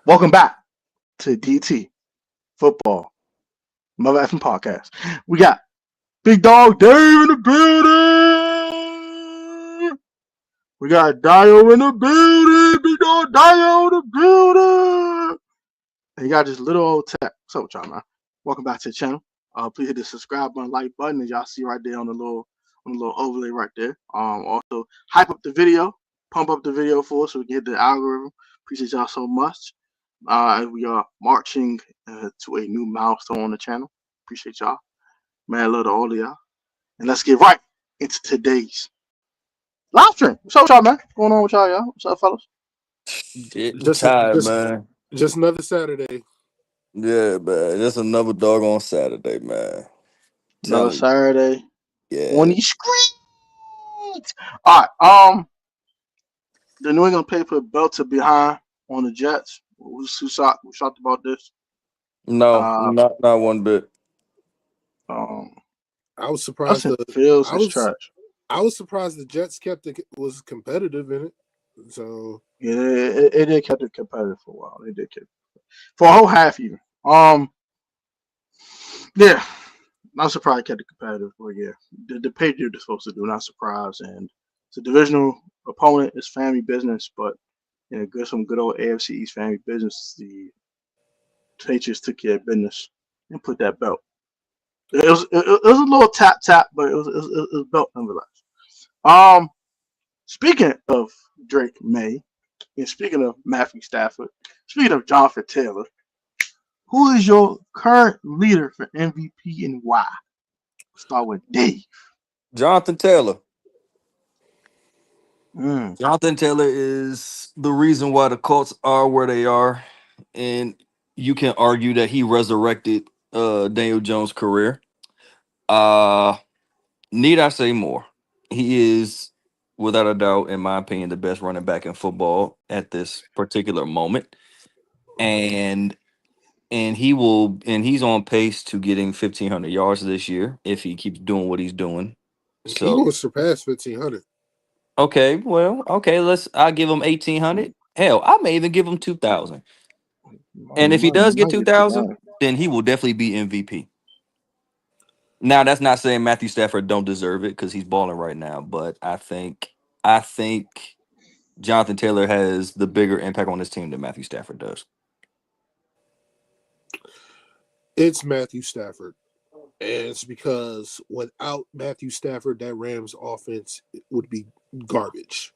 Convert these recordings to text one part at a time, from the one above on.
Welcome back to DT Football Mother Effing Podcast. We got Big Dog Dave in the building. We got Dio in the building. Big Dog Dio in the building. And you got this little old tech. What's up with y'all, man? Welcome back to the channel. Please hit the subscribe button, like button, as y'all see right there on the little overlay right there. Also hype up the video, pump up the video for us so we can hit the algorithm. Appreciate y'all so much. As we are marching to a new milestone on the channel. Appreciate y'all. Man, I love all of y'all. And let's get right into today's live stream. What's up with y'all, man? What's going on with y'all? What's up, fellas? Getting Just tired, just man. just another Saturday. Yeah, man. Just another doggone Saturday, man. Another Telling you. Saturday on Yeah. these streets. All right. The New England Patriots belted behind on the Jets. Who shocked about this? No, Uh, not one bit. um, I was surprised Justin the Fields I is was trash. I was surprised the Jets was competitive in it. So Yeah, it did kept it competitive for a while. They did keep for a whole half even. Yeah, not surprised it kept it competitive, but yeah, the Patriots are supposed to do, not surprised. And it's a divisional opponent. It's family business, but some good old AFC East family business. The Patriots took care of business and put that belt. It was a little tap, but it was belt nonetheless. Um, Speaking of Drake May, and speaking of Matthew Stafford, speaking of Jonathan Taylor, who is your current leader for MVP and why? Start with Dave. Jonathan Taylor. Mm. Jonathan Taylor is the reason why the Colts are where they are. And you can argue that he resurrected Daniel Jones' career. Uh need I say more? He is, without a doubt, in my opinion, the best running back in football at this particular moment. And he's on pace to getting 1,500 yards this year if he keeps doing what he's doing. he So gonna surpass 1,500. okay, I'll give him 1,800. Hell, I may even give him 2,000. And if he does get Might get too 2,000, down. then he will definitely be MVP. Now that's not saying Matthew Stafford don't deserve it because he's balling right now, but I think Jonathan Taylor has the bigger impact on this team than Matthew Stafford does. It's Matthew Stafford. And it's because without Matthew Stafford, that Rams offense would be garbage.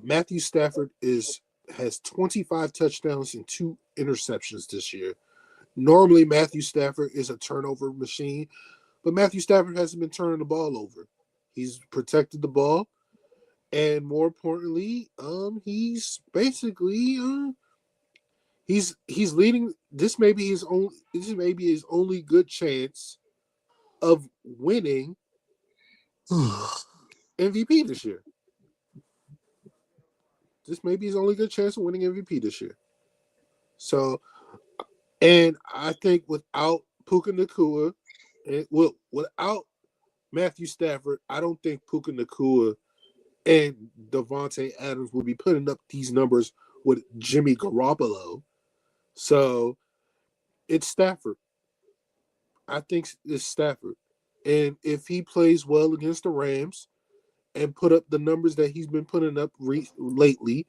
Matthew Stafford has 25 touchdowns and 2 interceptions this year. Normally, Matthew Stafford is a turnover machine, but Matthew Stafford hasn't been turning the ball over. He's protected the ball, and more importantly, he's basically he's leading. This may be his only good chance of winning MVP this year. This may be his only good chance of winning MVP this year. So, and I think without Puka Nacua, without Matthew Stafford, I don't think Puka Nacua and Devontae Adams will be putting up these numbers with Jimmy Garoppolo. So it's Stafford. I think it's Stafford. And if he plays well against the Rams and put up the numbers that he's been putting up lately,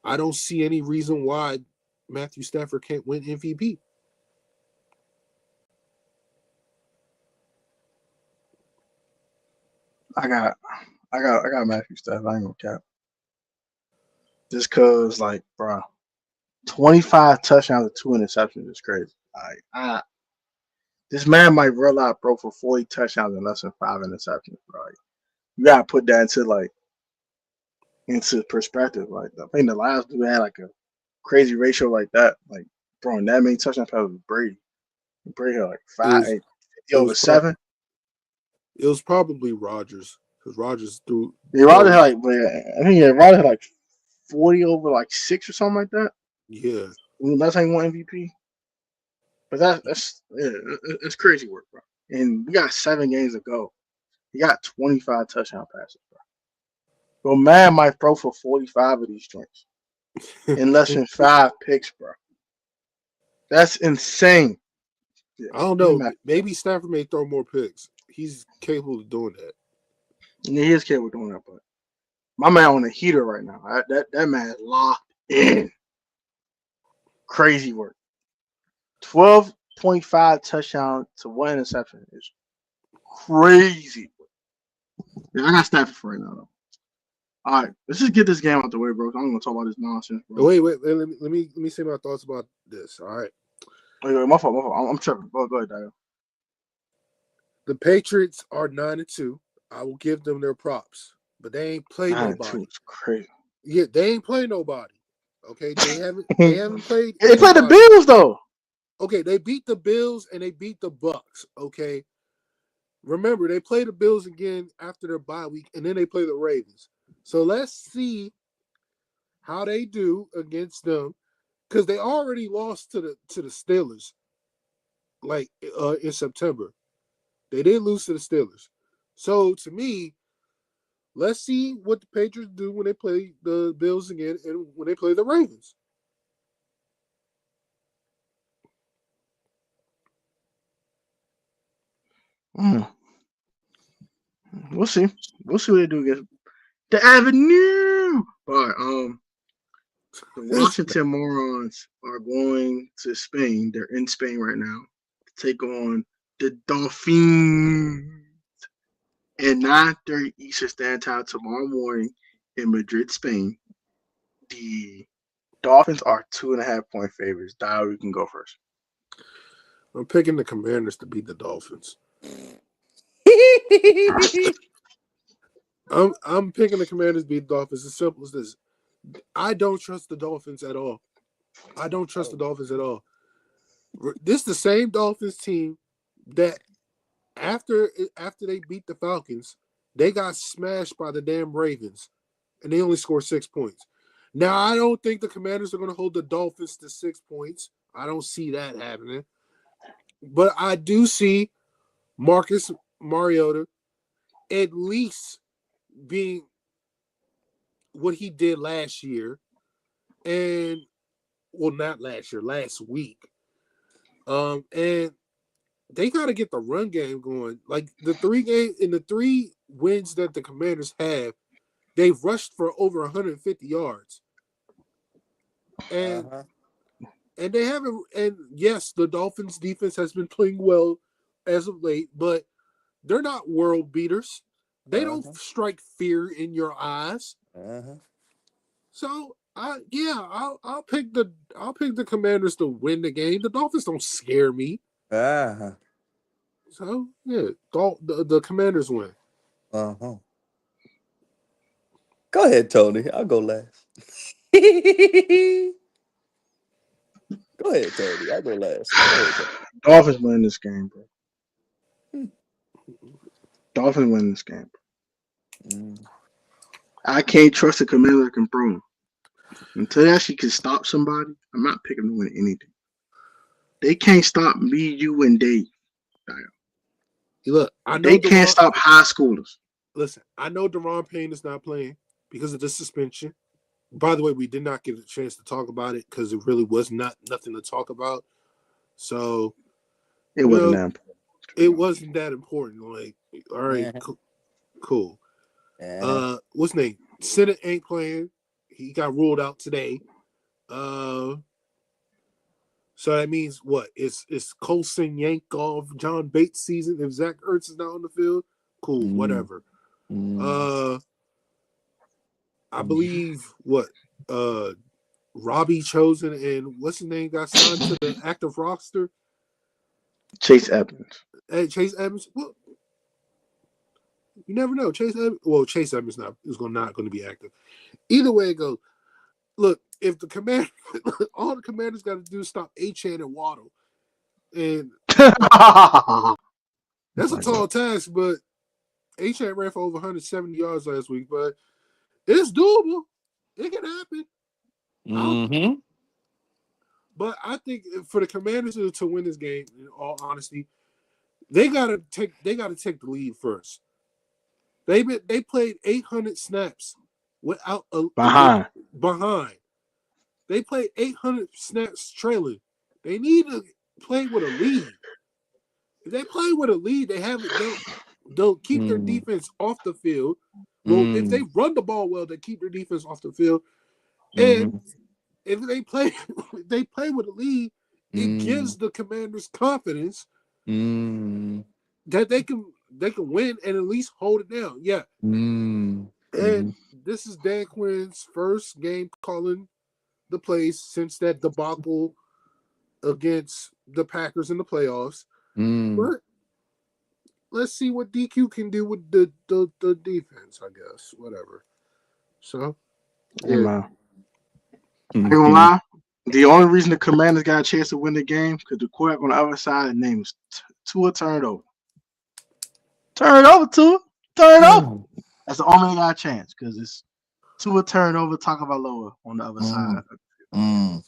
I don't see any reason why Matthew Stafford can't win MVP. I got Matthew Stafford. I ain't gonna cap. Just cause, like, bro, 25 touchdowns and 2 interceptions is crazy. Like, this man might roll out, bro, for 40 touchdowns and less than 5 interceptions, bro. Like, you gotta put that into perspective. Like, I think the last dude had like a crazy ratio like that. Like, bro, and that many touchdown passes was Brady. Brady had like It five, was 50 it over was pro- 7. it was probably Rodgers because Rodgers threw Yeah, Rodgers throw had like, I think Rodgers had like 40 over like 6 or something like that. yeah. That's how he won MVP. But it's crazy work, bro. And we got 7 games to go. He got 25 touchdown passes, bro. Bro, man might throw for 45 of these joints in less than 5 picks, bro. That's insane. Yeah, I don't give me know. Matt. Maybe Stafford may throw more picks. He's capable of doing that. Yeah, he is capable of doing that, but my man on the heater right now. That man is locked in. Crazy work. 12.5 touchdown to 1 interception is crazy. Yeah, I got Stafford for right now though. All right, let's just get this game out the way, bro. I'm gonna talk about this nonsense, bro. Wait. Let me say my thoughts about this. All right. Wait, my fault. I'm tripping. Go ahead, Daniel. The Patriots are 9-2. I will give them their props, but they ain't play 9-2 nobody. is crazy. Yeah, they ain't play nobody. Okay, they haven't They played played the anybody. Bills though. Okay, they beat the Bills and they beat the Bucks. Okay, remember they play the Bills again after their bye week, and then they play the Ravens. So let's see how they do against them, because they already lost to the Steelers, like in September. They did lose to the Steelers. So to me, let's see what the Patriots do when they play the Bills again and when they play the Ravens. Mm. We'll see. We'll see what they do against the Avenue. All right. The Washington Morons are going to Spain. They're in Spain right now to take on the Dolphins at 9:30 Eastern Standard Time tomorrow morning in Madrid, Spain. The Dolphins are 2.5 point favorites. Dial, you can go first. I'm picking the Commanders to beat the Dolphins. I'm picking the Commanders to beat the Dolphins. As simple as this. I don't trust the Dolphins at all. I don't trust the Dolphins at all. This is the same Dolphins team that after they beat the Falcons, they got smashed by the damn Ravens, and they only scored 6 points. Now I don't think the Commanders are going to hold the Dolphins to 6 points. I don't see that happening, but I do see Marcus Mariota at least being what he did last year, and well, not last year, last week. And they got to get the run game going. Like the 3 wins that the Commanders have, they've rushed for over 150 yards, and they haven't. And yes, the Dolphins' defense has been playing well as of late, but they're not world beaters. They don't strike fear in your eyes. So I'll pick the Commanders to win the game. The Dolphins don't scare me. So yeah, the Commanders win. Go ahead, Tony. I'll go last. Go ahead, Tony. I'll go last. Go ahead, Tony. Dolphins win this game, bro. Dolphins win this game. I can't trust the Commanders can throw them. Until they actually can stop somebody, I'm not picking to win anything. They can't stop me, you, and Dave. Look, I know they can't stop high schoolers. Listen, I know Deron Payne is not playing because of the suspension. By the way, we did not get a chance to talk about it because it really was nothing to talk about. So it wasn't that important. It wasn't that important. Like, all right, cool. What's his name? Senate ain't playing. He got ruled out today. So that means what? It's Colson Yankov, John Bates season. If Zach Ertz is not on the field, cool, whatever. I believe what Robbie Chosen and what's his name got signed to the active roster. Chase Edmonds. Hey, Chase Edmonds. Well, you never know. Chase Edmonds is not going to be active. Either way it goes. Look, if the commander, all the Commanders got to do is stop Achane and Waddle, and that's a tall task. But Achane ran for over 170 yards last week, but it's doable. It can happen. But I think for the Commanders to win this game, in all honesty, they gotta take the lead first. They played 800 snaps without a Behind. behind. They play 800 snaps trailing. They need to play with a lead. If they play with a lead, they'll keep their Mm, defense off the field. Well, if they mm, run the ball well, they keep their defense off the field. And mm, if they play if they play with a lead, it mm, gives the Commanders confidence mm, that they can win and at least hold it down. Yeah. mm, And this is Dan Quinn's first game calling the plays since that debacle against the Packers in the playoffs. mm. But let's see what DQ can do with the defense, I guess. Whatever. So Hey yeah. man, I ain't gonna Mhm. lie. The only reason the Commanders got a chance to win the game because the quarterback on the other side, his name is Tua Turnover. Turn it over, Tua. Turn it over. Mm, That's the only thing got a chance because it's Tua turnover, Tagovailoa on the other side. mm, mm,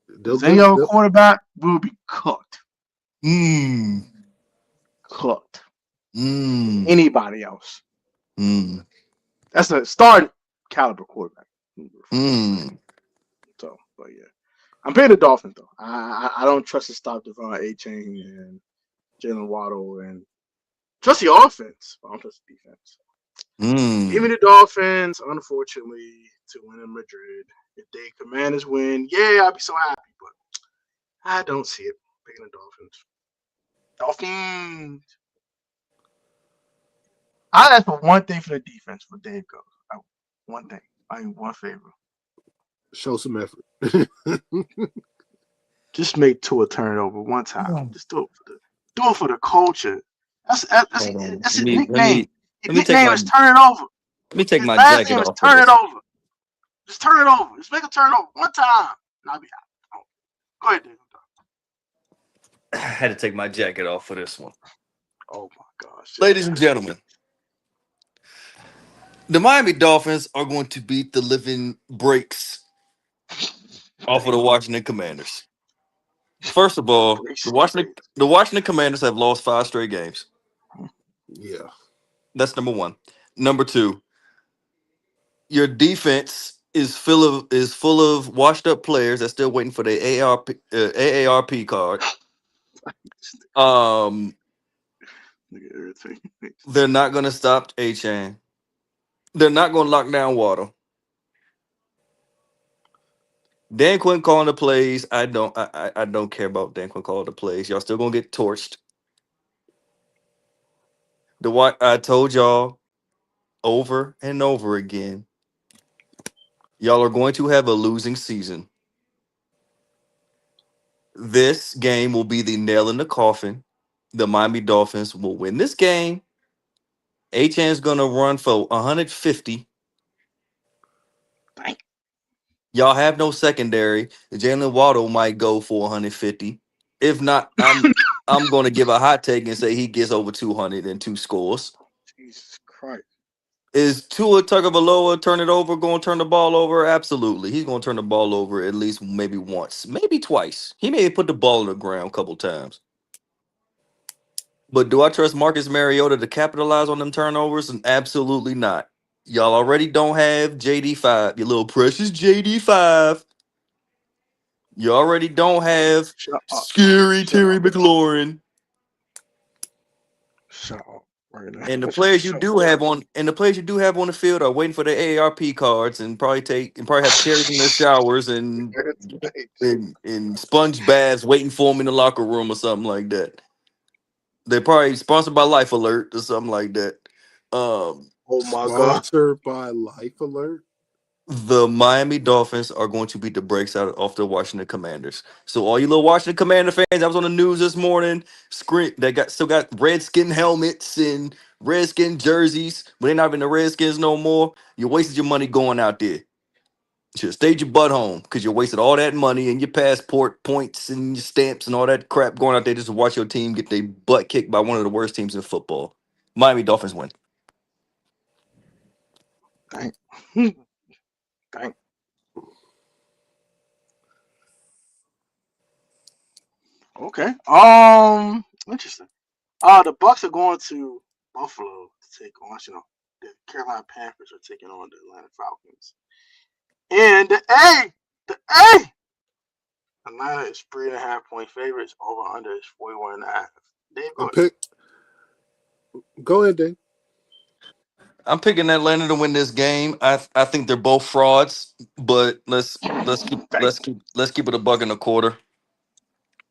They'll Because any give other quarterback will be cooked. mm, Cooked. mm, Anybody else. mm, That's a starting caliber quarterback. mm. So, but yeah. I'm paying the Dolphins though. I don't trust to stop Devon A Chain and Jalen Waddle and trust the offense, but I don't trust the defense. Give me Mm. the Dolphins, unfortunately, to win in Madrid. If they Commanders win, yeah, I'd be so happy, but I don't see it. Picking the Dolphins. Dolphins. I ask for one thing for the defense for Dave goes. One thing. I mean, one favor. show some effort. Just make Tua turn it over one time. Just do it for the culture. Hold on. That's Let his me let nickname. me His let me take nickname my is Turn It Over. His last jacket name is off for Turn It this one. Over. Just turn it over. Just make a turn over one time. And I'll be out. Go ahead, Dave. I had to take my jacket off for this one. Oh my gosh. Ladies and gentlemen, the Miami Dolphins are going to beat the living breaks off of the Washington Commanders. First of all, Brace is crazy. The Washington Commanders have lost 5 straight games. Yeah. That's number one. Number two, your defense is full of washed up players that's still waiting for their AARP card. Um, Look at everything. they're not going to stop A Chain. They're not going to lock down Water. Dan Quinn calling the plays. I don't care about Dan Quinn calling the plays. Y'all still gonna get torched. The what I told y'all over and over again. Y'all are going to have a losing season. This game will be the nail in the coffin. The Miami Dolphins will win this game. Achan's gonna run for 150. Dang. Y'all have no secondary. Jalen Waddle might go for 150. If not, I'm gonna give a hot take and say he gets over 202 scores. Jesus Christ. Is Tua Tagovailoa turn it over? Going to turn the ball over? Absolutely. He's going to turn the ball over at least maybe once, maybe twice. He may put the ball on the ground a couple times. But do I trust Marcus Mariota to capitalize on them turnovers? And absolutely not. Y'all already don't have JD5, your little precious JD5. You already don't have Shut up. scary Shut Terry up. McLaurin. Shut up. Right now. And the players you Shut do have on the field are waiting for their AARP cards and probably have chairs in their showers up. and sponge baths waiting for them in the locker room or something like that. They're probably sponsored by Life Alert or something like that. Um, Oh my God. Sponsored by Life Alert. the Miami Dolphins are going to beat the brakes out off the Washington Commanders. So all you little Washington Commander fans, I was on the news this morning. Screen they still got Redskin helmets and Redskin jerseys, but they're not even the Redskins no more. You wasted your money going out there. You should have stayed your butt home because you wasted all that money and your passport points and your stamps and all that crap going out there just to watch your team get their butt kicked by one of the worst teams in football. Miami Dolphins win. Dang. Dang. Okay. Interesting. The Bucks are going to Buffalo to take on. You know, The Carolina Panthers are taking on the Atlanta Falcons. And the A, Atlanta is 3.5 point favorites. Over under is 41.5. Dave, go I'm ahead. pick. Go ahead, Dave. I'm picking Atlanta to win this game. I think they're both frauds, but Thank let's keep it a buck and a quarter.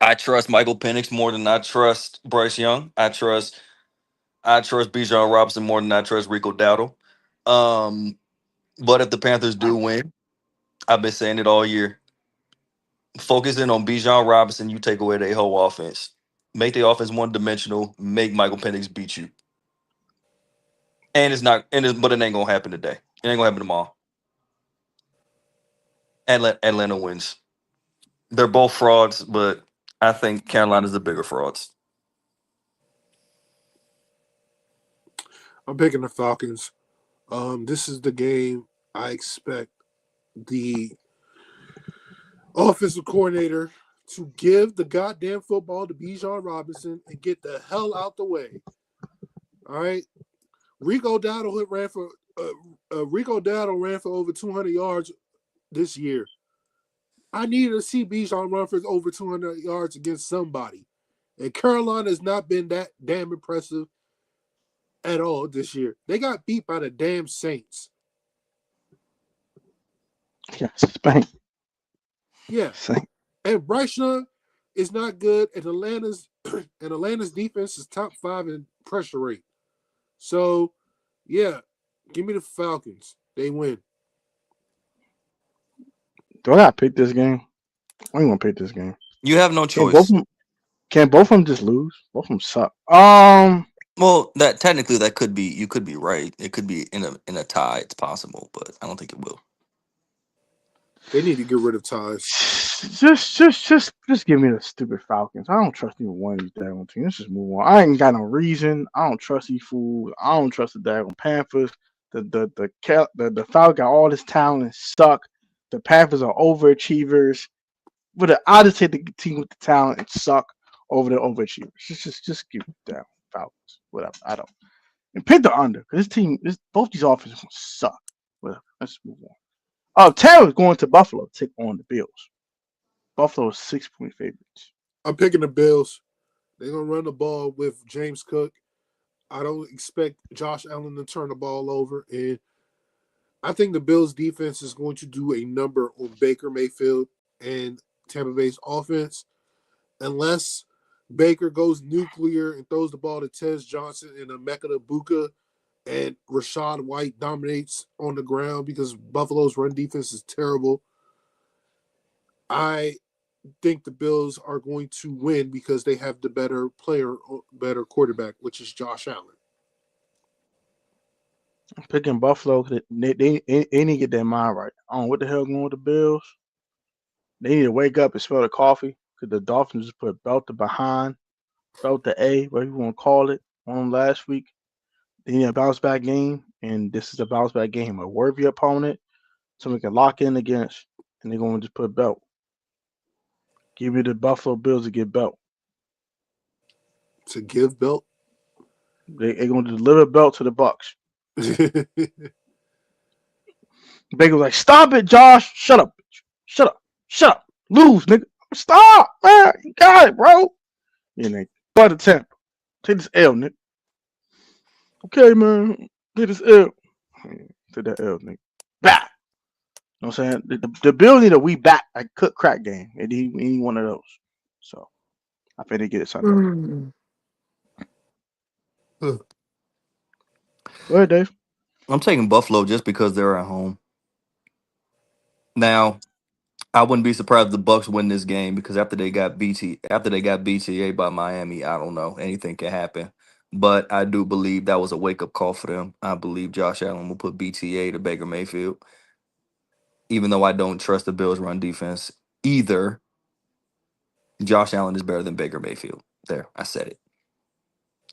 I trust Michael Penix more than I trust Bryce Young. I trust Bijan Robinson more than I trust Rico Dowdle. Um, but if the Panthers do win, I've been saying it all year. Focusing on Bijan Robinson, you take away their whole offense. Make the offense one dimensional. Make Michael Penix beat you. And it's not. But it ain't gonna happen today. It ain't gonna happen tomorrow. Atlanta wins. They're both frauds, but I think Carolina's the bigger frauds. I'm picking the Falcons. This is the game I expect the offensive coordinator to give the goddamn football to Bijan Robinson and get the hell out the way. All right, Rico Dowdle ran for over 200 yards this year. I needed to see Bijan run for over 200 yards against somebody, and Carolina has not been that damn impressive at all this year. They got beat by the damn Saints. you. Spain. Yeah, and Bryce Young is not good, and Atlanta's defense is top 5 in pressure rate. So, yeah, give me the Falcons. They win. Do I gotta pick this game? I ain't gonna pick this game. You have no Can both of choice. them? Can both of them just lose? Both of them suck. Well, that technically that could be you could be right. It could be in a tie. It's possible, but I don't think it will. They need to get rid of ties. Just give me the stupid Falcons. I don't trust even one of these daggone teams. Let's just move on. I ain't got no reason. I don't trust these fools. I don't trust the daggone Panthers. The Falcons got all this talent and suck. The Panthers are overachievers. But I just take the team with the talent and suck over the overachievers. Just give it down Falcons. Whatever. I don't. And pick the under because both these offenses suck. Whatever. Let's move on. Tampa's going to Buffalo to take on the Bills. Buffalo is 6 point favorites. I'm picking the Bills. They're going to run the ball with James Cook. I don't expect Josh Allen to turn the ball over. And I think the Bills defense is going to do a number on Baker Mayfield and Tampa Bay's offense. Unless Baker goes nuclear and throws the ball to Tez Johnson and Emeka Buka and Rashad White dominates on the ground because Buffalo's run defense is terrible. I think the Bills are going to win because they have the better quarterback, which is Josh Allen. I'm picking Buffalo. They need to get their mind right. I don't know what the hell going on with the Bills. They need to wake up and smell the coffee because the Dolphins just put belt to behind, belt to A, whatever you want to call it, on them last week. They need a bounce back game, and this is a bounce back game. A worthy opponent, someone can lock in against, and they're going to just put belt. Give me the Buffalo Bills to get belt. To give belt? They're going to deliver belt to the Bucks. Baker was like, "Stop it, Josh! Shut up, bitch! Shut up! Lose, nigga! Stop, man! You got it, bro!" You know, by the temp, take this L, nigga. Okay, man, get this L. Take that L, nigga. Back. You know what I'm saying? The Bills need a we back like cook crack game. And he need one of those. So I think they get it Sunday. Go ahead, Dave. I'm taking Buffalo just because they're at home. Now, I wouldn't be surprised if the Bucks win this game because after they got BTA by Miami, I don't know. Anything can happen. But I do believe that was a wake up call for them. I believe Josh Allen will put BTA to Baker Mayfield. Even though I don't trust the Bills run defense either, Josh Allen is better than Baker Mayfield. There, I said it.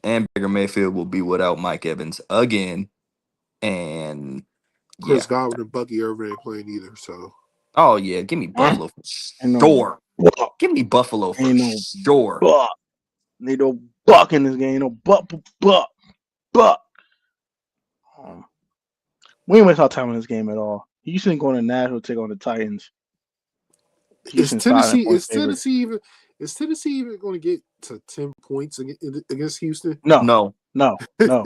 And Baker Mayfield will be without Mike Evans again. And Chris yeah. Godwin and Bucky Irvin ain't playing either, so. Oh yeah, give me Buffalo for Ain't no sure. buck. Give me Buffalo for Ain't no sure. buck. Need no buck in this game. No buck. We ain't waste our time on this game at all. Houston going to Nashville to take on the Titans. Is Houston's 5 Tennessee point is favorites. Tennessee even going to get to 10 points against Houston? No, No. no, no.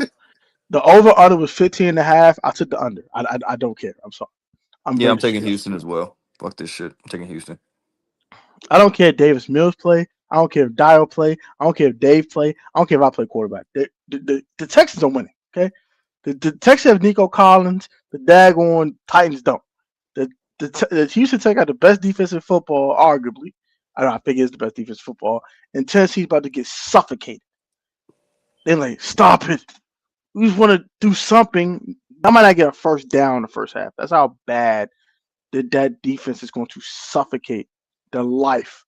The over under was 15.5. I took the under. I don't care. I'm sorry. I'm Yeah, ready I'm to taking see that. Houston as well. Fuck this shit. I'm taking Houston. I don't care if Davis Mills play. I don't care if Dio play. I don't care if Dave play. I don't care if I play quarterback. The Texans are winning. Okay. The Texans have Nico Collins. The daggone Titans don't. The Houston Tech got the best defensive football, arguably. I think it's the best defensive football. And Tennessee's about to get suffocated. They're like, stop it. We just want to do something. I might not get a first down in the first half. That's how bad that defense is going to suffocate the life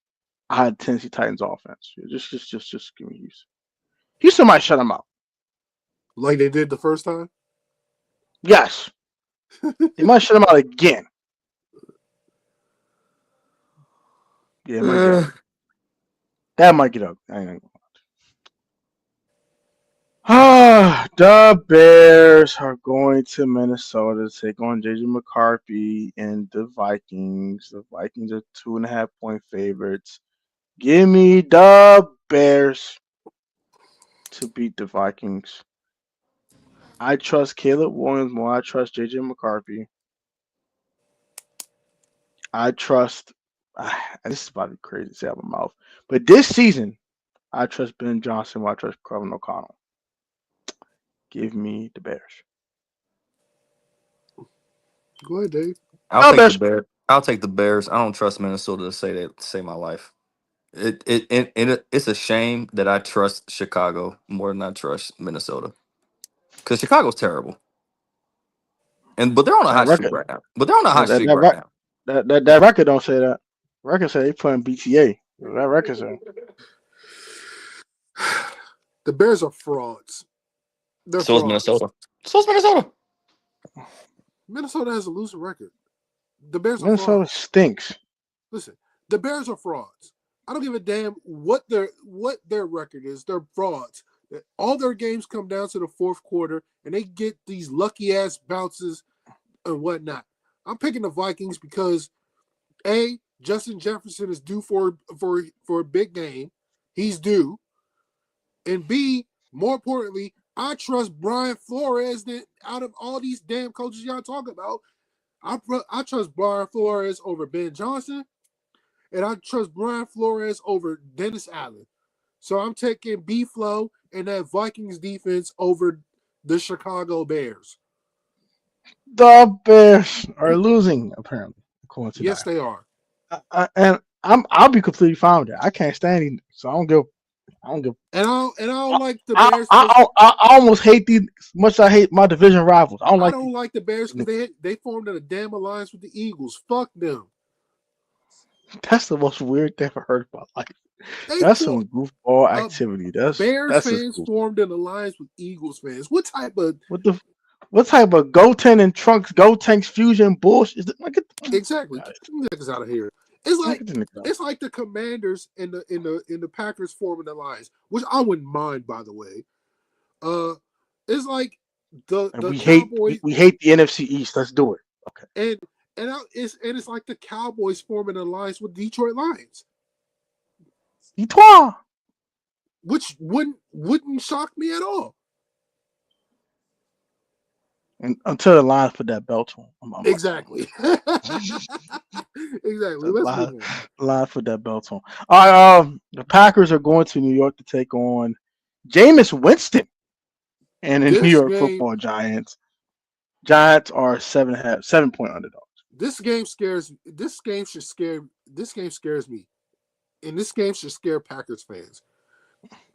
out of Tennessee Titans offense. Just give me Houston. Houston might shut them out. Like they did the first time? Yes. They might shut them out again. Yeah, it might get ugly. That might get ugly. I ain't the Bears are going to Minnesota to take on JJ McCarthy and the Vikings. The Vikings are 2.5 point favorites. Give me the Bears to beat the Vikings. I trust Caleb Williams more. I trust JJ McCarthy. I trust. This is about to be crazy to say out of my mouth, but this season, I trust Ben Johnson more. I trust Kevin O'Connell. Give me the Bears. Go ahead, Dave. I'll Oh, take the Bears. Bears. I'll take the Bears. I don't trust Minnesota to say that. To save my life. It's a shame that I trust Chicago more than I trust Minnesota because Chicago's terrible. But they're on a That hot streak record. right now. But they're on a That hot that streak that, right rec- now. that record don't say that. Record say they playing BTA. That record say. The Bears are frauds. They're So is frauds. Minnesota. So is Minnesota. Minnesota has a losing record. The Bears are Minnesota frauds. stinks. Listen, the Bears are frauds. I don't give a damn what their record is. They're frauds. All their games come down to the fourth quarter, and they get these lucky ass bounces and whatnot. I'm picking the Vikings because A, Justin Jefferson is due for a big game. He's due. And B, more importantly, I trust Brian Flores that out of all these damn coaches y'all talk about. I trust Brian Flores over Ben Johnson, and I trust Brian Flores over Dennis Allen. So I'm taking B-Flow and that Vikings defense over the Chicago Bears. The Bears are losing apparently, according to Yes, that. they are. And I'll be completely fine with that. I can't stand him, so I don't give. I don't give. And I don't like the I, Bears because I, I, I almost hate these as much as I hate my division rivals. I don't I like don't these. like the Bears because they formed a damn alliance with the Eagles. Fuck them. That's the most weird thing I've ever heard in my life. They That's formed some goofball uh, activity. Bears That's just fans goofy. formed an alliance with Eagles fans. What type of What type of goten and trunks, gotenks fusion bullshit is it? Like, exactly? Get them niggas out of here. It's like get the nigga out. it's like the Commanders and the Packers forming an alliance, which I wouldn't mind, by the way. It's like And the we hate Cowboys we hate the NFC East. Let's do it. Okay. it's like the Cowboys forming an alliance with Detroit Lions, Detroit. which wouldn't shock me at all. And until the Lions put that belt on, Exactly. Exactly. the Let's Lions, move on. Lions put that belt on. All right. The Packers are going to New York to take on Jameis Winston and the New This York game, Football Giants. Giants are 7.5, 7 point underdogs. this game scares. This game should scare. This game scares me, and this game should scare Packers fans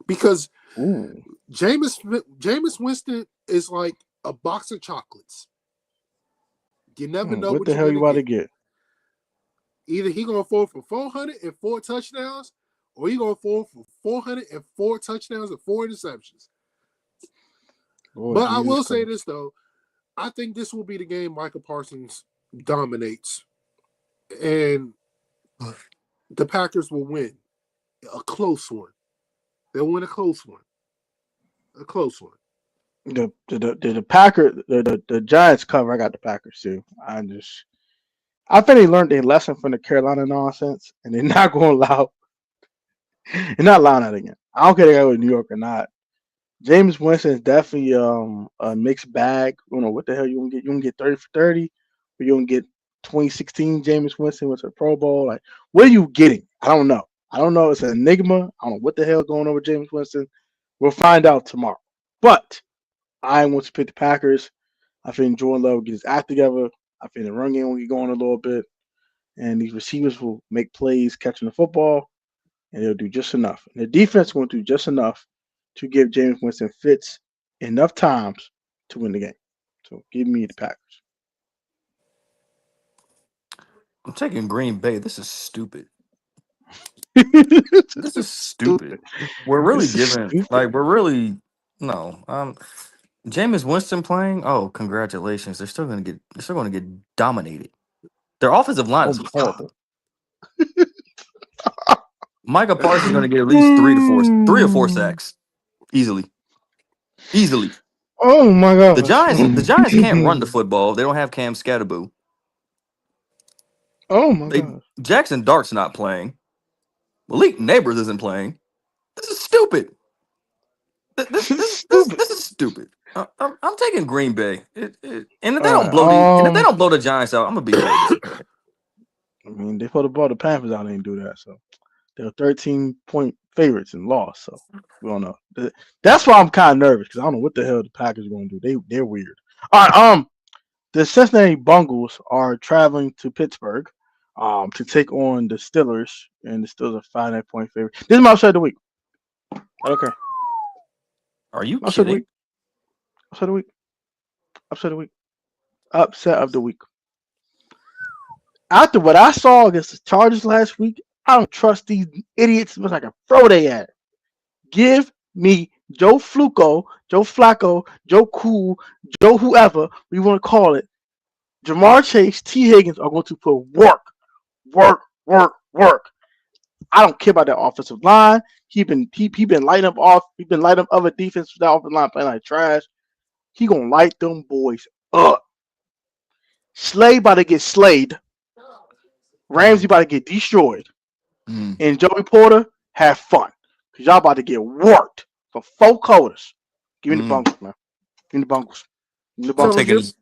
because Ooh. Jameis Winston is like a box of chocolates. You never know What what the you're hell you gonna about to get. get? Either he gonna fall for 404 touchdowns, or he gonna fall for 404 touchdowns and 4 interceptions. Lord But I Jesus will say Christ. this though, I think this will be the game Michael Parsons dominates, and the Packers will win a close one. They'll win a close one, a close one. The Packers, the Giants cover. I got the Packers too. I think they learned their lesson from the Carolina nonsense, and they're not going to allow. They're not allowing that again. I don't care if they go to New York or not. James Winston is definitely a mixed bag. You know what the hell you gonna get? You gonna get 30 for 30, or you gonna get 2016 James Winston with a Pro Bowl? Like, what are you getting? I don't know. I don't know. It's an enigma. I don't know what the hell going on with James Winston. We'll find out tomorrow. But I want to pick the Packers. I think Jordan Love will get his act together. I think the run game will get going a little bit, and these receivers will make plays catching the football, and they'll do just enough. And the defense will do just enough to give James Winston fits enough times to win the game. So give me the Packers. I'm taking Green Bay. This is stupid. This This is is stupid. stupid. We're really This is giving stupid. like we're really no. Jameis Winston playing. Oh, congratulations! They're still gonna get dominated. Their offensive line Oh is my god. horrible. Micah Parsons is gonna get at least three or four sacks easily, easily. Oh my gosh. The Giants can't run the football. They don't have Cam Scatterboo. Oh my They gosh. Jackson Dart's not playing. Malik Neighbors isn't playing. This is stupid. This is stupid. This is stupid. I'm taking Green Bay. And if they All don't blow the and if they right. don't blow the Giants out, I'm gonna be very disappointed. I mean, they put the ball the Panthers out. They didn't do that. So they're 13-point favorites and lost. So we don't know. That's why I'm kind of nervous because I don't know what the hell the Packers are going to do. They're weird. All right. The Cincinnati Bengals are traveling to Pittsburgh, to take on the Steelers, and the Steelers are 5.5 point favorite. This is my upset of the week. Okay, Are you upset of the week. kidding? Upset of the week. Upset of the week. Upset of the week. After what I saw against the Chargers last week, I don't trust these idiots. Looks like a throw they at. Give me Joe Flacco, Joe Cool, Joe whoever we want to call it. Jamar Chase, T. Higgins are going to put work. I don't care about that offensive line. He been lighting up off. He been lighting up other defense with that offensive line playing like trash. He gonna light them boys up. Slay about to get slayed. Ramsey about to get destroyed. Mm. And Joey Porter, have fun. Because y'all about to get worked for 4 quarters. Give me the Mm. Bengals, man. Give me the Bengals. Give me the I'm Tone, Bengals. taking you're the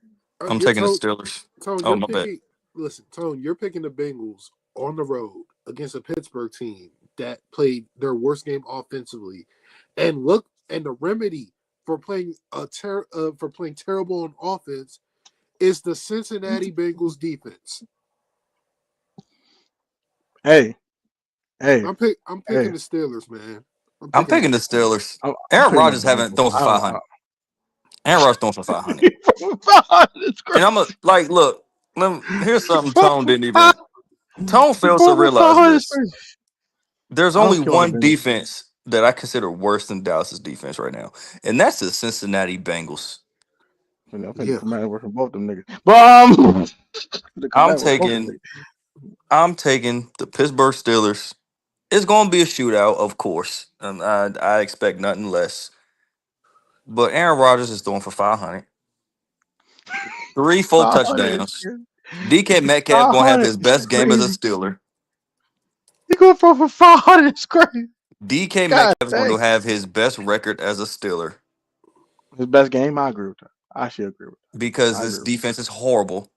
I'm you're taking the Tone, Steelers. Tone, Oh you're my bad. picking. Listen, Tone, you're picking the Bengals on the road against a Pittsburgh team that played their worst game offensively, and the remedy for playing terrible on offense is the Cincinnati Bengals defense. Hey, hey, I'm picking hey. the Steelers, man. I'm I'm picking the picking the Bengals. Steelers. I'm Aaron picking the Rodgers haven't Bengals. thrown for 500. Aaron Rodgers throwing for 500. It's And crazy. I'm a like, look, here's He something Tone didn't even. Tone fails to throw for realize 500 is this. crazy. There's I don't only care about one the Bengals. defense that I consider worse than Dallas's defense right now, and that's the Cincinnati Bengals. I think the Yeah, commander works for both them niggas. But the I'm commander works for both them taking niggas. I'm taking the Pittsburgh Steelers. It's going to be a shootout, of course. I expect nothing less. But Aaron Rodgers is throwing for 500. Three full 500 is touchdowns. crazy. DK Metcalf going to have 500 his is best game as a crazy. Steeler. He going for 500 is crazy. DK God Metcalf is going to dang. have his best record as a Steeler His best game, I agree with that. I should agree with that. because I this agree with defense is horrible.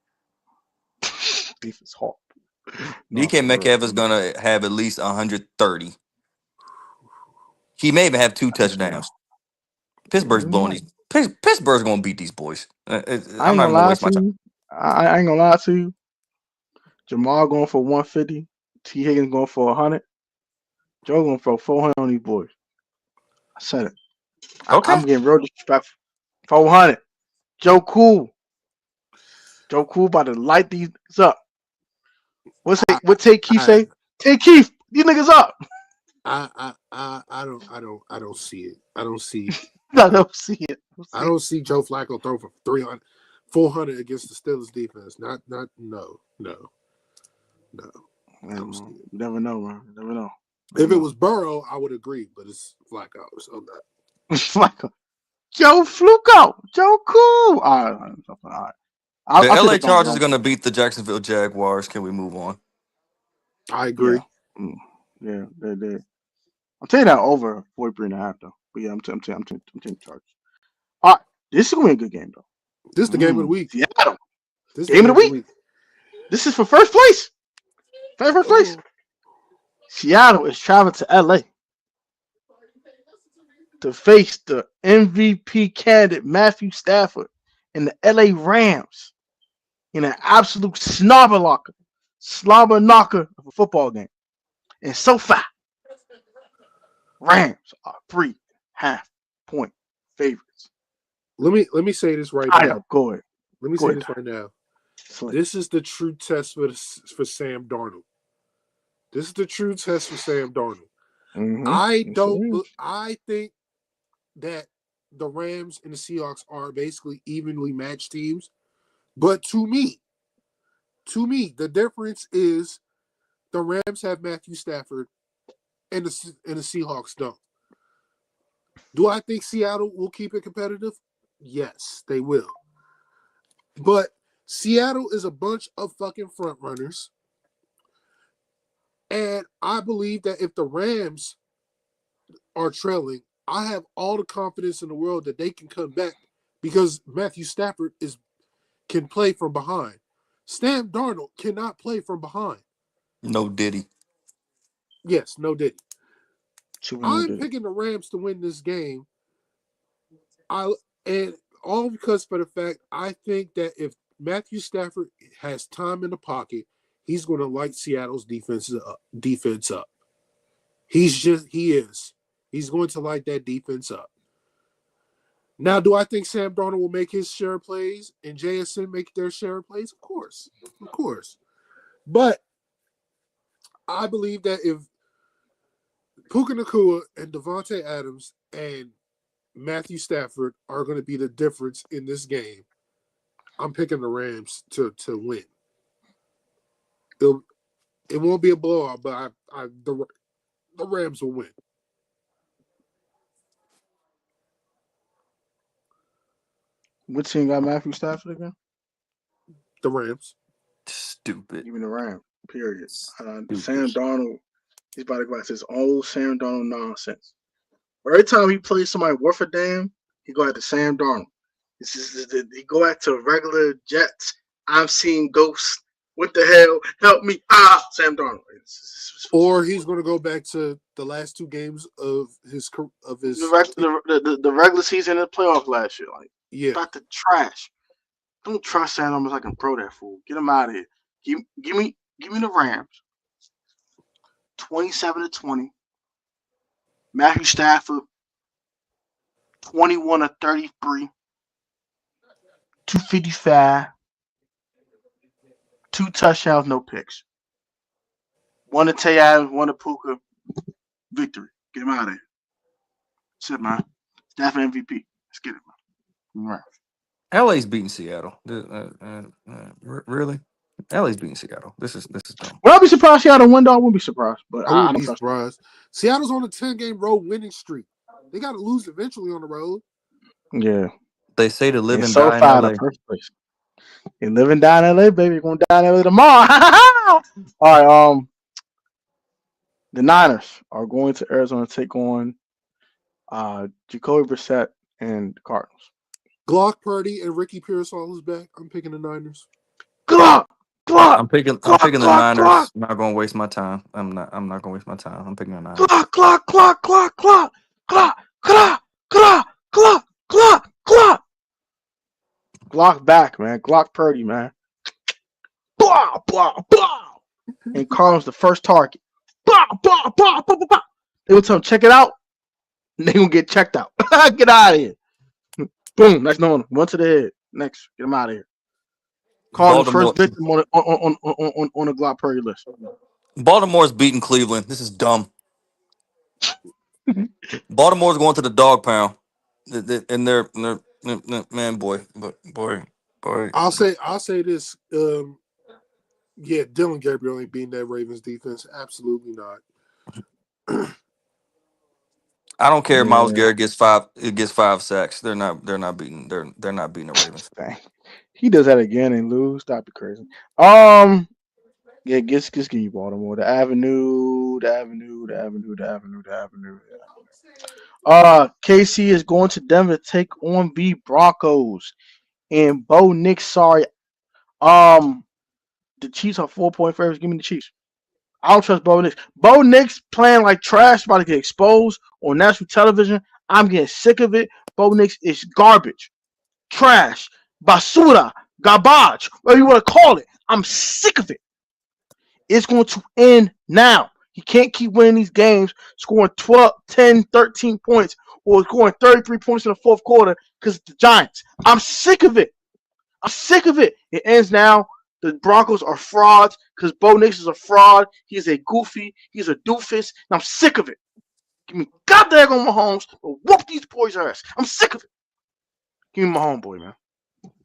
that. Defense hard. No, DK for real. Metcalf is going to have at least 130. He may even have two I just know. touchdowns. Pittsburgh's You blowing might. these. Pittsburgh's going to beat these boys. I I'm ain't not gonna even going to lie waste my to time. you. I ain't gonna lie to you. Jamal going for 150. T. Higgins going for 100. Joe going for 400 on these boys. I said it. Okay. I'm getting real disrespectful. 400. Joe Cool. Joe Cool about to light these up. I What take Keith I say? Take Keith. These niggas up. I don't see it. I don't see I don't see it. I don't see Joe Flacco throw for 300, 400 against the Steelers defense. Not no. I don't see it. You never know, man. You never know. If it was Burrow, I would agree, but it's Flacco, so that. Flacco. Joe Fluco. Joe Cool. All right. The I'll take LA the Broncos. Chargers are going to beat the Jacksonville Jaguars. Can we move on? I Yeah. agree. Yeah. I'm taking that over 43.5 though. But yeah, I'm taking the Chargers. All right. This is going to be a good game though. This is the game of the week. Seattle. This is Game the of the week. This is for first place. First place. Oh, Seattle is traveling to LA to face the MVP candidate Matthew Stafford and the LA Rams in an absolute slobber knocker of a football game. And so far, Rams are 3.5-point favorites. let me say this right I now. know. Go ahead. Let me Go say ahead, this right now. Slick. This is the true test for Sam Darnold. This is the true test for Sam Darnold. Mm-hmm. I think that the Rams and the Seahawks are basically evenly matched teams. But to me, the difference is the Rams have Matthew Stafford and the Seahawks don't. Do I think Seattle will keep it competitive? Yes, they will. But Seattle is a bunch of fucking front runners. And I believe that if the Rams are trailing, I have all the confidence in the world that they can come back because Matthew Stafford can play from behind. Sam Darnold cannot play from behind. No Diddy. Yes, no diddy. No I'm diddy. picking the Rams to win this game. And all because for the fact I think that if Matthew Stafford has time in the pocket, he's going to light Seattle's defense up. He is. He's going to light that defense up. Now, do I think Sam Darnold will make his share of plays and JSN make their share of plays? Of course. But I believe that if Puka Nacua and Devontae Adams and Matthew Stafford are going to be the difference in this game, I'm picking the Rams to win. It won't be a blowout, but the Rams will win. What team got Matthew Stafford again? The Rams. Stupid. Even the Rams. Period. Stupid. Sam Darnold, he's about to go out his old Sam Darnold nonsense. Every time he plays somebody worth a damn, he go out to Sam Darnold. He go out to regular Jets. I'm seeing ghosts. What the hell? Help me! Sam Darnold. Or he's going to go back to the last two games of his. The regular season and the playoffs last year. Like, yeah. About the trash. Don't trust Sam Darnold like I can throw that fool. Get him out of here. Give me the Rams. 27-20. Matthew Stafford, 21-33. 255. 2 touchdowns, no picks. 1 to Tay Adams, 1 to Puka. Victory. Get him out of here. That's it, man. Stafford MVP. Let's get it, man. Right. LA's beating Seattle. Really? LA's beating Seattle. This is dumb. Well, I'll be surprised Seattle win, though. I wouldn't be surprised. But I wouldn't be surprised. Seattle's on a 10-game road winning streak. They got to lose eventually on the road. Yeah. They say to live and so die in far, LA. the first place. And living down in LA, baby. You're going to die in LA tomorrow. All right. The Niners are going to Arizona to take on Jacoby Brissett and the Cardinals. Glock Purdy and Ricky Pearsall is back. I'm picking the Niners. Glock. I'm picking the Niners. I'm not going to waste my time. I'm not going to waste my time. I'm picking the Niners. Glock back, man. Glock Purdy, man. Blah, blah, blah. And Cardinals the first target. Blah, blah, blah, blah, blah, blah. They will tell them, check it out. And they going to get checked out. Get out of here. Boom. Next no one. One to the head. Next. Get them out of here. Cardinals first victim on the Glock Purdy list. Baltimore's beating Cleveland. This is dumb. Baltimore's going to the dog pound. And they're man, boy. I'll say this. Yeah, Dylan Gabriel ain't beating that Ravens defense. Absolutely not. I don't care. If Miles Yeah, Garrett gets five. It gets 5 sacks. They're not. They're not beating. They're not beating the Ravens. dang. He does that again and lose. Stop it, crazy. Yeah, just give you Baltimore. The Avenue, the Avenue, the Avenue, the Avenue, the Avenue. KC is going to Denver to take on the Broncos. And Bo Nix, sorry. Um, the Chiefs are 4-point favorites. Give me the Chiefs. I don't trust Bo Nix. Bo Nix playing like trash, about to get exposed on national television. I'm getting sick of it. Bo Nix is garbage, trash, basura, garbage, whatever you want to call it. I'm sick of it. It's going to end now. He can't keep winning these games, scoring 12, 10, 13 points, or scoring 33 points in the fourth quarter because it's the Giants. I'm sick of it. I'm sick of it. It ends now. The Broncos are frauds because Bo Nix is a fraud. He's a goofy. He's a doofus. And I'm sick of it. Give me goddamn on Mahomes or whoop these boys' ass. I'm sick of it. Give me my homeboy, man.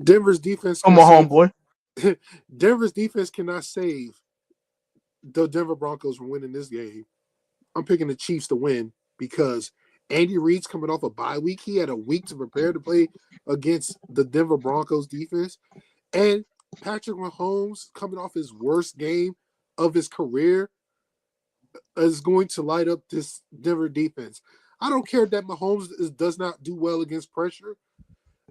Denver's defense I'm can't my save. homeboy. Denver's defense cannot save the Denver Broncos from winning this game. I'm picking the Chiefs to win because Andy Reid's coming off a bye week. He had a week to prepare to play against the Denver Broncos defense. And Patrick Mahomes, coming off his worst game of his career, is going to light up this Denver defense. I don't care that Mahomes does not do well against pressure.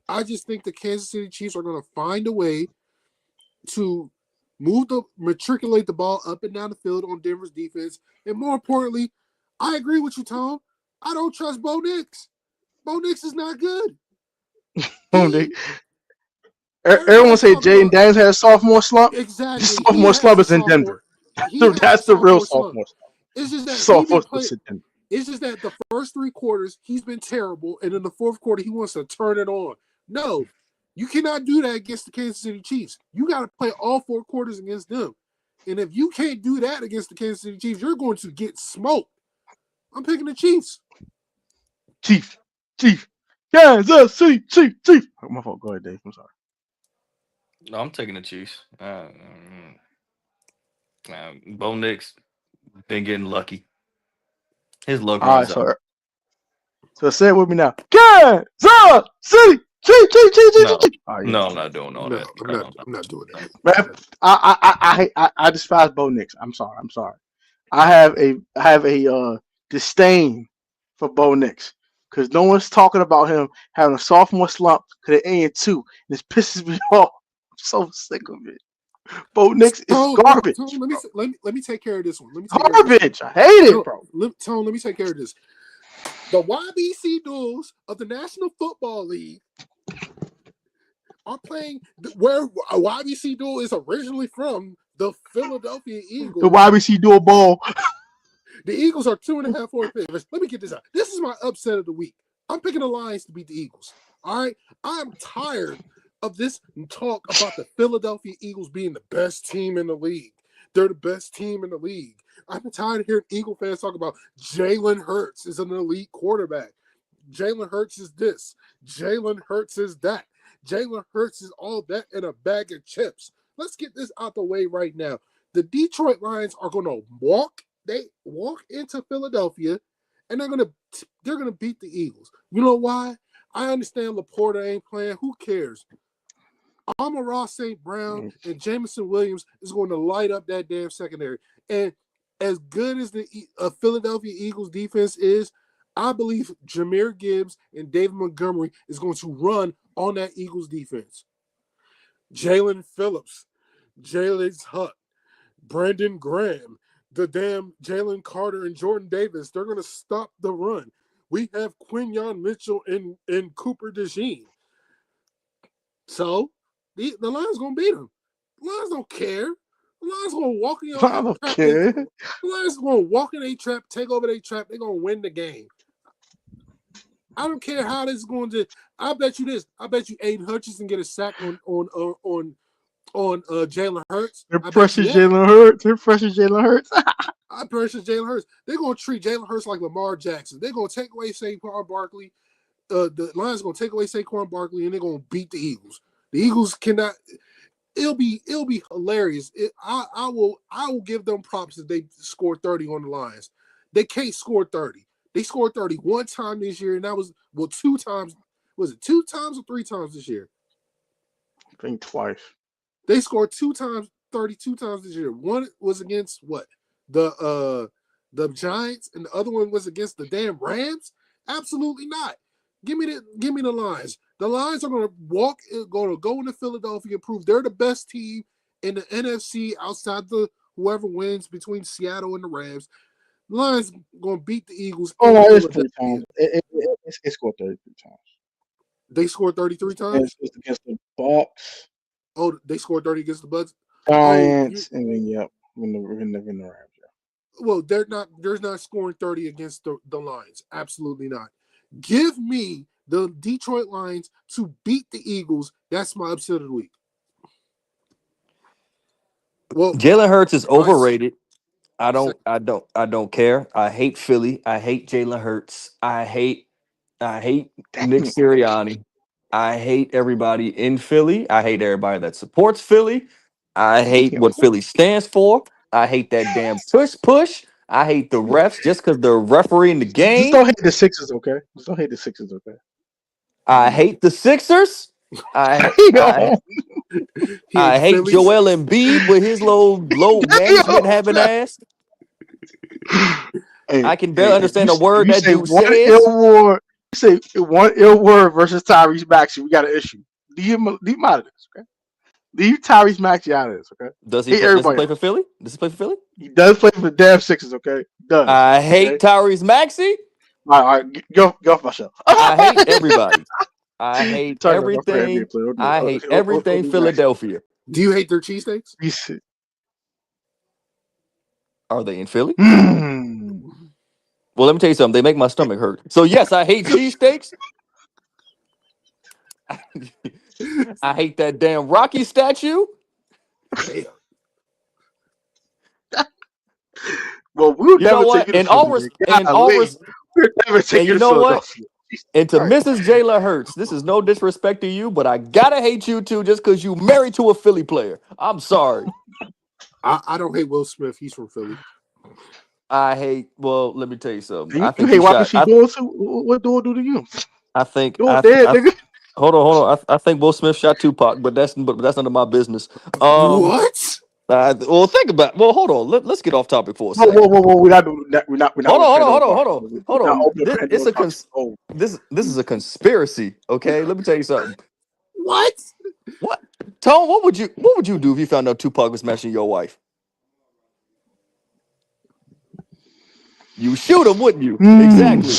I just think the Kansas City Chiefs are going to find a way to matriculate the ball up and down the field on Denver's defense. And more importantly, I agree with you, Tom. I don't trust Bo Nix. Bo Nix is not good. Everyone say Jaden Daniels had a sophomore slump. Exactly. The sophomore slump is in Denver. That's the real sophomore slump. It's just that sophomore slump is in Denver. It's just that the first 3 quarters he's been terrible, and in the fourth quarter he wants to turn it on. No, you cannot do that against the Kansas City Chiefs. You got to play all 4 quarters against them. And if you can't do that against the Kansas City Chiefs, you're going to get smoked. I'm picking the Chiefs. Chief. Kansas City, Chief. Oh, my fault. Go ahead, Dave. I'm sorry. No, I'm taking the Chiefs. Bo Nix been getting lucky. His luck All runs right, out. so say it with me now. Kansas City, Chief. No, I'm not doing all that. I'm not doing that. Man, I despise Bo Nix. I'm sorry. I have a disdain for Bo Nix because no one's talking about him having a sophomore slump because they're 8-2. And this pisses me off. I'm so sick of it. Bo Nix is garbage. Let me take care of this one. Garbage. I hate it, bro. Tone, let me take care of this. The YBC Duels of the National Football League are playing where a YBC Duel is originally from, the Philadelphia Eagles. The YBC Duel ball. The Eagles are 2.5 favorites. Let me get this out. This is my upset of the week. I'm picking the Lions to beat the Eagles. All right? I'm tired of this talk about the Philadelphia Eagles being the best team in the league. They're the best team in the league. I'm tired of hearing Eagle fans talk about Jalen Hurts is an elite quarterback. Jalen Hurts is this. Jalen Hurts is that. Jalen Hurts is all that in a bag of chips. Let's get this out the way right now. The Detroit Lions are going to walk into Philadelphia, and they're going to beat the Eagles. You know why? I understand Laporta ain't playing. Who cares? Amon-Ra St. Brown and Jameson Williams is going to light up that damn secondary. And as good as the Philadelphia Eagles defense is, I believe Jahmyr Gibbs and David Montgomery is going to run on that Eagles defense. Jalen Phillips, Jalen Hutt, Brandon Graham, the damn Jalen Carter and Jordan Davis, they're going to stop the run. We have Quinyon Mitchell and Cooper DeJean. So, the Lions going to beat them. The Lions don't care. The Lions going to walk in your I don't care. The Lions going to walk in a trap, take over their trap. They're going to win the game. I don't care how this is going to. I bet you this. I bet you Aiden Hutchinson get a sack on Jalen Hurts. They're pressing Jalen Hurts. I pressure Jalen Hurts. They're going to treat Jalen Hurts like Lamar Jackson. They're going to take away Saquon Barkley. The Lions are going to take away Saquon Barkley, and they're going to beat the Eagles. The Eagles cannot. It'll be hilarious. I will give them props if they score 30 on the Lions. They can't score 30. They scored 30 one time this year, and that was 2 times. Was it 2 times or 3 times this year? I think twice. They scored 2 times, 32 times this year. One was against what? The Giants, and the other one was against the damn Rams? Absolutely not. Give me the Lions. The Lions are going to go into Philadelphia and prove they're the best team in the NFC outside the whoever wins between Seattle and the Rams. The Lions going to beat the Eagles Oh, in no, it's Philadelphia. 3 times. It scored 33 times. They scored 33 times? It's against the Bucks, Oh, they scored 30 against the Bucks? Giants, and then, when the Rams. Well, they're not scoring 30 against the Lions. Absolutely not. Give me the Detroit Lions to beat the Eagles. That's my upset of the week. Well, Jalen Hurts is overrated. I don't care. I hate Philly. I hate Jalen Hurts. I hate Nick Sirianni. I hate everybody in Philly. I hate everybody that supports Philly. I hate what Philly stands for. I hate that damn push. I hate the refs just because they're refereeing the Just game. don't hate the Sixers, okay? Just don't hate the Sixers, okay? I hate the Sixers. I hate Phillies. Joel Embiid with his low management having ass. Hey, I can barely understand a word you that say dude one says. ill word. You say one ill word versus Tyrese Maxey. We got an issue. Leave him out of this, okay? Leave Tyrese Maxey out of this, okay? Does he play for Philly? Does he play for Philly? He does play for the damn Sixers, okay? He does. I hate Tyrese Maxey. All right, go off my show. I hate everybody. I hate everything. I hate everything Philadelphia. Do you hate their cheesesteaks? Are they in Philly? Well, let me tell you something. They make my stomach hurt. So yes, I hate cheesesteaks. I hate that damn Rocky statue. Well, we'll you know what? And all and you know what? And to Mrs. Jayla Hurts, this is no disrespect to you, but I gotta hate you too just because you married to a Philly player. I'm sorry. I don't hate Will Smith. He's from Philly. Well, let me tell you something. I think what do to you? I think nigga. Hold on. I think Will Smith shot Tupac, but that's none of my business. What? Well, think about. Well, hold on. Let's get off topic for a second. Whoa. We're not doing that. We're not. Hold on. This is a conspiracy. Okay, let me tell you something. What? Tone, what would you do if you found out Tupac was smashing your wife? You shoot him, wouldn't you? Exactly.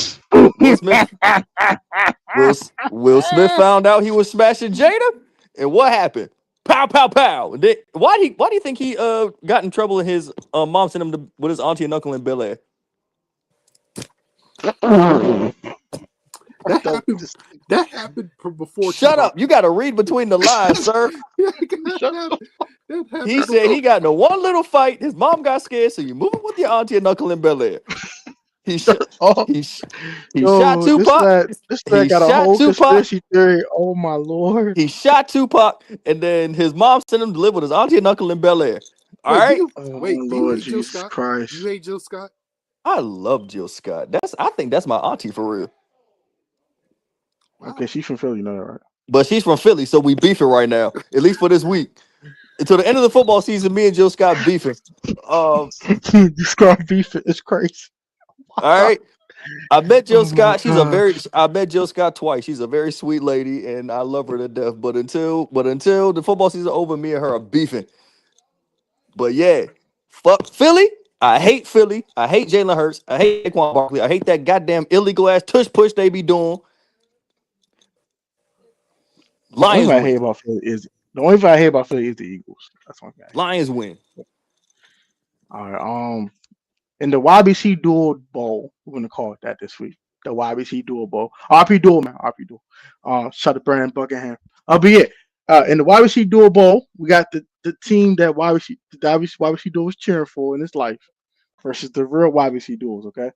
Will Smith found out he was smashing Jada, and what happened? Pow, pow, pow. Why do you think he got in trouble and his mom sent him with his auntie and uncle in Bel Air? That happened before. Shut up! You got to read between the lines, sir. He said he got in one little fight. His mom got scared, so you move it with your auntie and uncle in Bel Air. He shot Tupac. This man got a whole conspiracy theory. Oh my Lord! He shot Tupac, and then his mom sent him to live with his auntie and uncle in Bel Air. All right. Lord Jesus Christ! You hate Jill Scott? I love Jill Scott. I think that's my auntie for real. Wow. Okay, she's from Philly, you know that, right? But she's from Philly, so we beefing right now, at least for this week. Until the end of the football season, me and Jill Scott beefing. Scott beefing is crazy. All right. I met Jill Scott. I met Jill Scott twice. She's a very sweet lady, and I love her to death. But until the football season over, me and her are beefing. But yeah, fuck Philly. I hate Philly. I hate Jalen Hurts. I hate Saquon Barkley. I hate that goddamn illegal ass tush push they be doing. Lions win. The only thing I hate about Philly is the Eagles. That's one thing. Lions win. All right. In the YBC Dual Bowl, we're gonna call it that this week. The YBC Dual Bowl. RP Dual, man. RP Dual. Shout out to Brandon Buckingham. But yeah. In the YBC Dual Bowl, we got the team that YBC Dual was cheering for in his life versus the real YBC Duels, okay?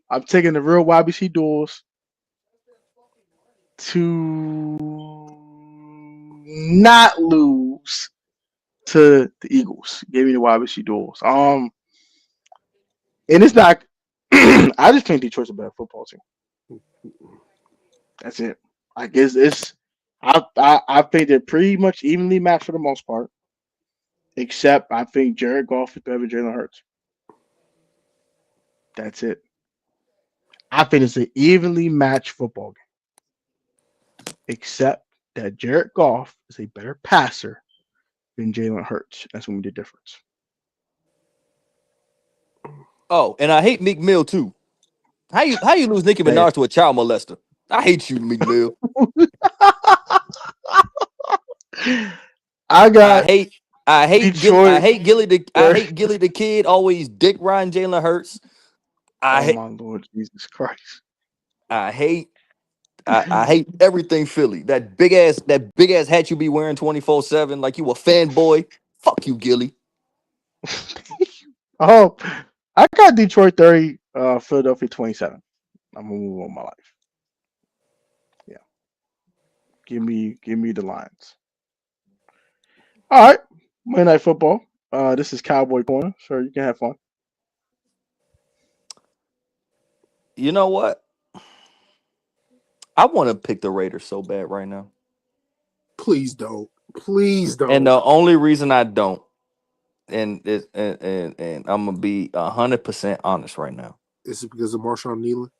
I'm taking the real YBC Duels to not lose to the Eagles. Give me the YBC Duels. And it's not I just think Detroit's a better football team. That's it. I guess it's. I think they're pretty much evenly matched for the most part, except I think Jared Goff is better than Jalen Hurts. That's it. I think it's an evenly matched football game, except that Jared Goff is a better passer than Jalen Hurts. That's when we the difference. Oh, and I hate Meek Mill too. How you lose Nicki That Minaj to a child molester? I hate you, Meek Mill. I I got hate I Detroit hate Gilly the I 30. hate Gilly the kid always dick riding Jalen Hurts. I Oh hate my Lord Jesus Christ. I hate I hate everything Philly. That big ass hat you be wearing 24/7 like you a fanboy. Fuck you, Gilly. Oh, I got Detroit 30, Philadelphia 27. I'm gonna move on my life. Yeah. Give me the Lions. All right. Monday Night Football. This is Cowboy Corner, so you can have fun. You know what? I want to pick the Raiders so bad right now. Please don't. Please And don't. the only reason I don't, and I'm gonna be 100% honest right now. Is it because of Marshawn Nealon?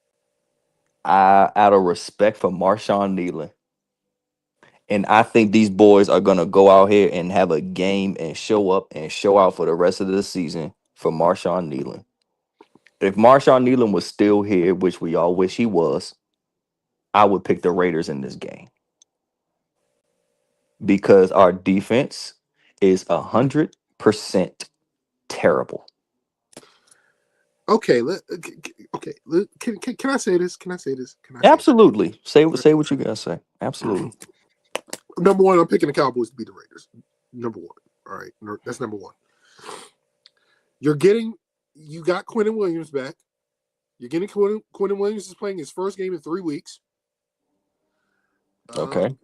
I out of respect for Marshawn Nealon, and I think these boys are gonna go out here and have a game and show up and show out for the rest of the season for Marshawn Nealon. If Marshawn Nealon was still here, which we all wish he was, I would pick the Raiders in this game because our defense is 100% terrible. Okay, okay. Can I say this? Can I say this? Can I say Absolutely. this? Say what you gotta say. Absolutely. Number one, I'm picking the Cowboys to beat the Raiders. Number one. All right, that's number one. You got Quentin Williams back. You're getting Quentin Williams is playing his first game in 3 weeks. Okay.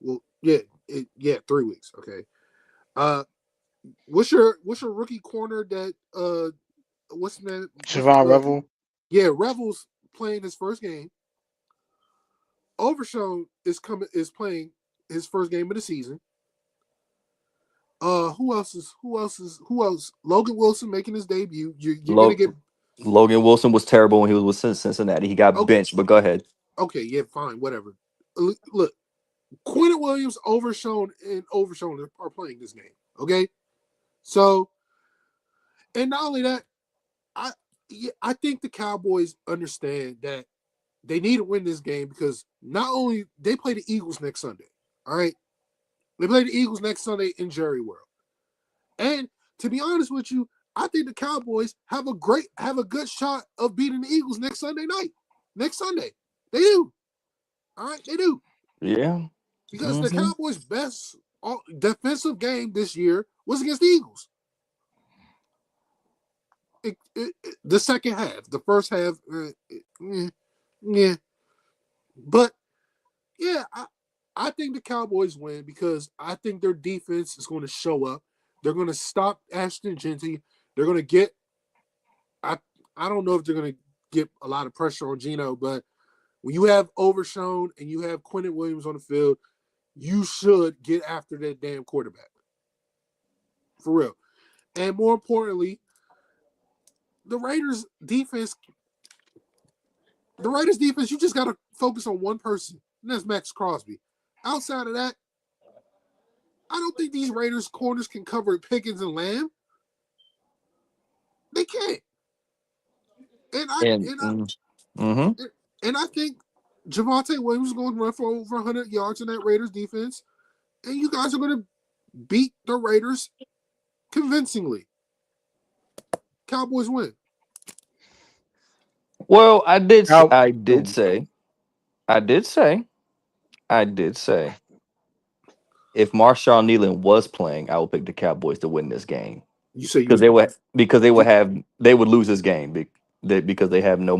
Well, yeah, 3 weeks. Okay. Uh, what's your rookie corner that what's that? Siobhan Revel. Yeah, Rebels playing his first game. Overshown is playing his first game of the season. Who else? Logan Wilson making his debut. You're gonna Lo- get Logan Wilson was terrible when he was with Cincinnati. He got okay. benched, but go ahead. Okay, yeah, fine, whatever. Look, Quentin Williams, Overshown are playing this game. Okay, so and not only that, I I think the Cowboys understand that they need to win this game because not only they play the Eagles next Sunday. All right, they play the Eagles next Sunday in Jerry World. And to be honest with you, I think the Cowboys have a good shot of beating the Eagles next Sunday night. Next Sunday. They do. All right, they do. Yeah. Because the Hmm. Cowboys' best defensive game this year was against the Eagles. The second half, the first half, yeah. But yeah, I think the Cowboys win because I think their defense is going to show up. They're going to stop Ashton Genty. They're going to get. I I don't know if they're going to get a lot of pressure on Geno, but when you have Overshown and you have Quentin Williams on the field, you should get after that damn quarterback. For real. And more importantly, the Raiders defense, you just got to focus on one person, and that's Max Crosby. Outside of that, I don't think these Raiders corners can cover Pickens and Lamb. They can't. And I And and I hmm and I think Javonte Williams is going to run for over 100 yards in that Raiders defense, and you guys are going to beat the Raiders convincingly. Cowboys win. well, Cow- I did oh, say, I did say, I did say, if Marshawn Nealon was playing, I would pick the Cowboys to win this game You say you because was they would lose this game because they have no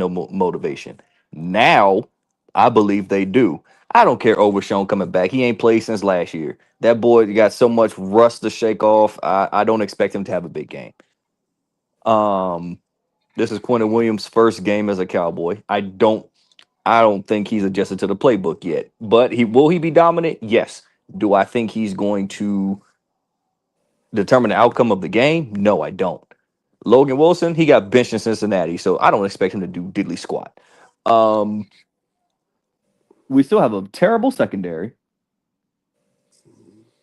motivation. Now, I believe they do. I don't care Overshown coming back. He ain't played since last year. That boy got so much rust to shake off. I don't expect him to have a big game. This is Quentin Williams' first game as a Cowboy. I don't think he's adjusted to the playbook yet. But he be dominant? Yes. Do I think he's going to determine the outcome of the game? No, I don't. Logan Wilson, he got benched in Cincinnati, so I don't expect him to do diddly squat. Um, we still have a terrible secondary.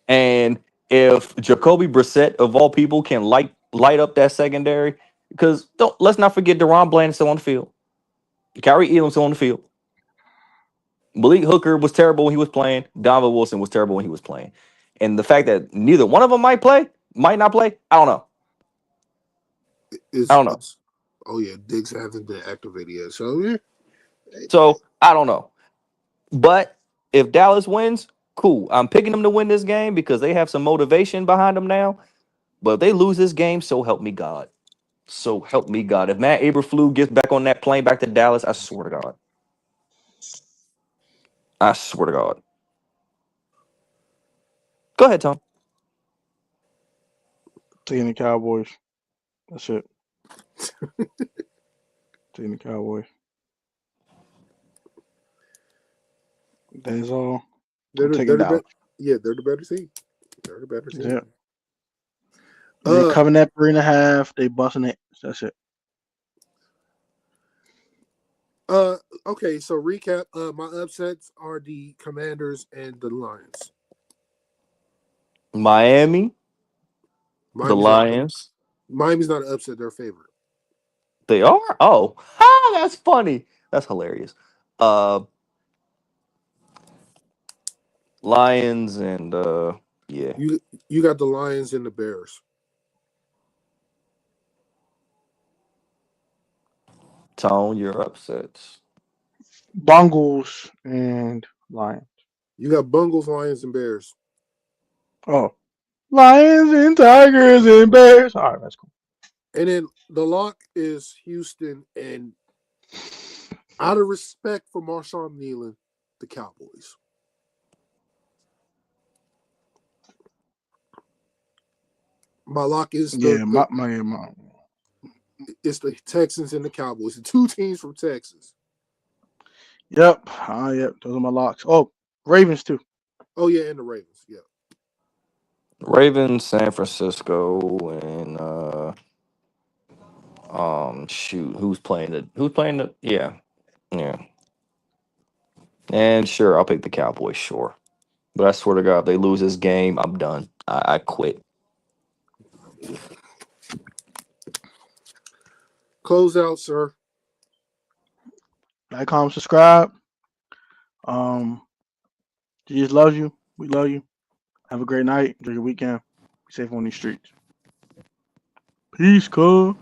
And if Jacoby Brissett of all people can light up that secondary, because let's not forget Deron Bland is still on the field. Kyrie Elam's still on the field. Malik Hooker was terrible when he was playing. Donovan Wilson was terrible when he was playing. And the fact that neither one of them might not play, I don't know. I don't know. Oh yeah, Diggs hasn't been activated yet. So yeah. So I don't know. But if Dallas wins, cool. I'm picking them to win this game because they have some motivation behind them now. But if they lose this game, so help me God. So help me God. If Matt Eberflus gets back on that plane back to Dallas, I swear to God. I swear to God. Go ahead, Tom. Taking the Cowboys. That's it. Taking the Cowboys. That is all. They're taking the Dallas. they're the better team. They're the better team. Yeah. They covering that 3.5. They busting it. That's it. Okay, so recap. My upsets are the Commanders and the Lions. Miami, the Lions. Miami's not an upset, they're a favorite. They are? Oh, that's funny. That's hilarious. Lions and yeah. You got the Lions and the Bears. Tone, your upsets. Bengals and Lions. You got Bungles, Lions, and Bears. Oh. Lions and Tigers and Bears. All right, that's cool. And then the lock is Houston, and out of respect for Marshawn Nealon, the Cowboys. My lock is it's the Texans and the Cowboys, the two teams from Texas. Yep. Yep. Those are my locks. Oh, Ravens too. Oh yeah, and the Ravens. Yeah. Ravens, San Francisco, and shoot, who's playing the yeah. And sure, I'll pick the Cowboys, sure. But I swear to God, if they lose this game, I'm done. I quit. Close out, sir. Like, comment, subscribe. Jesus loves you. We love you. Have a great night. Enjoy your weekend. Be safe on these streets. Peace, cuz.